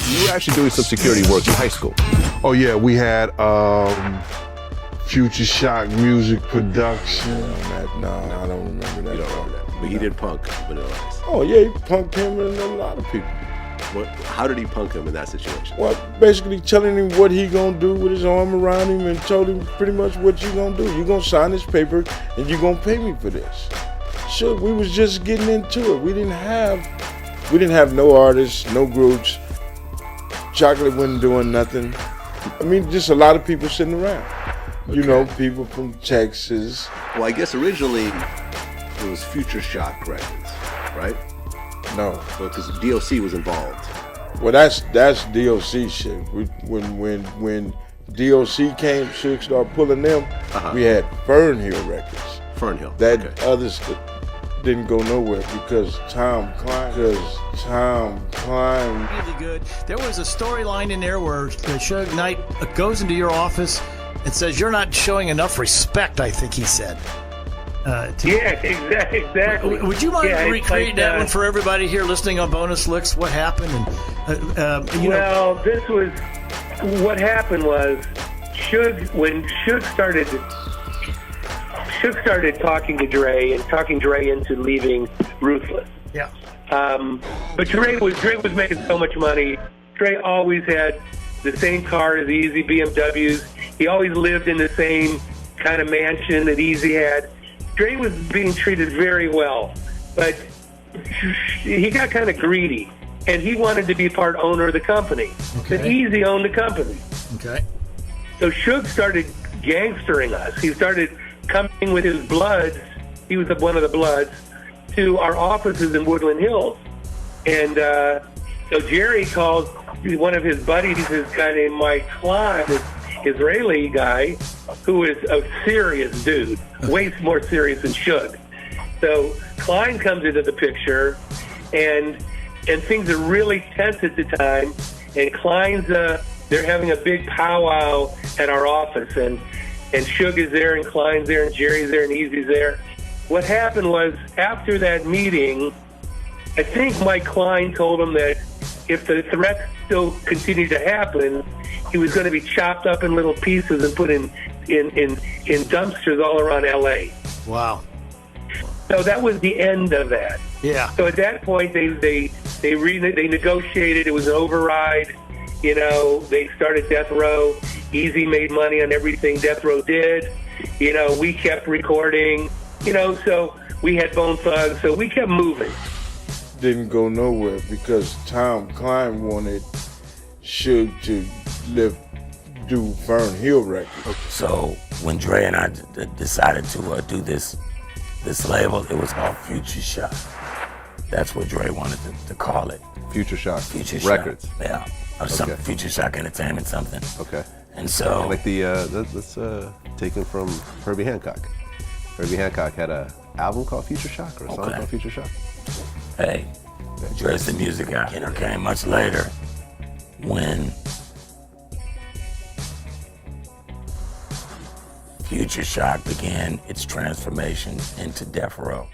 You were actually doing some security work in high school. Oh yeah, we had Future Shock music production. Nah, I don't remember that. You don't remember that. But he did punk Vanilla Ice. Oh yeah, he punked him and a lot of people. How did he punk him in that situation? Well, basically telling him what he gonna do with his arm around him and told him pretty much what you gonna do. You gonna sign this paper and you gonna pay me for this. Sure, we was just getting into it. We didn't have no artists, no groups. Chocolate wasn't doing nothing. I mean, just a lot of people sitting around. You know, people from Texas. Well, I guess originally it was Future Shock Records, right? No. Because DOC was involved. Well, that's DOC shit. When DOC came, Suge started pulling them. We had Fernhill Records. Fernhill. That others didn't go nowhere because Tom Klein. Really good. There was a storyline in there where Suge Knight goes into your office and says you're not showing enough respect. I think he said. Yeah, exactly. Would you mind recreating that one for everybody here listening on Bonus Licks? What happened? And this was what happened was when Suge started talking to Dre and talking Dre into leaving Ruthless. Yeah. But Dre was making so much money. Dre always had the same cars, the Easy BMWs. He always lived in the same kind of mansion that Easy had. Dre was being treated very well, but he got kind of greedy, and he wanted to be part owner of the company. Okay. But Easy owned the company. Okay. So Suge started gangstering us. He started coming with his Bloods. He was one of the Bloods to our offices in Woodland Hills, and so Jerry called one of his buddies, this guy named Mike Klein, this Israeli guy, who is a serious dude, way more serious than Suge. So Klein comes into the picture, and things are really tense at the time. And Klein's they're having a big powwow at our office, and Suge is there, and Klein's there, and Jerry's there, and Easy's there. What happened was after that meeting, I think Mike Klein told him that if the threats still continued to happen, he was going to be chopped up in little pieces and put in dumpsters all around L.A. Wow. So that was the end of that. Yeah. So at that point, they negotiated. It was an override. You know, they started Death Row. Easy made money on everything Death Row did. You know, we kept recording. You know, so we had Bone Thugs. So we kept moving. Didn't go nowhere because Tom Klein wanted Suge to do Fernhill Records. Okay. So when Dre and I decided to do this label, it was called Future Shock. That's what Dre wanted to call it. Future Shock Records. Shock. Yeah, or something. Future Shock Entertainment, something. Okay. And so, like that's taken from Herbie Hancock. Herbie Hancock had an album called Future Shock or a song called Future Shock. Hey, Dre's the music guy. You know, came much later when Future Shock began its transformation into Death Row.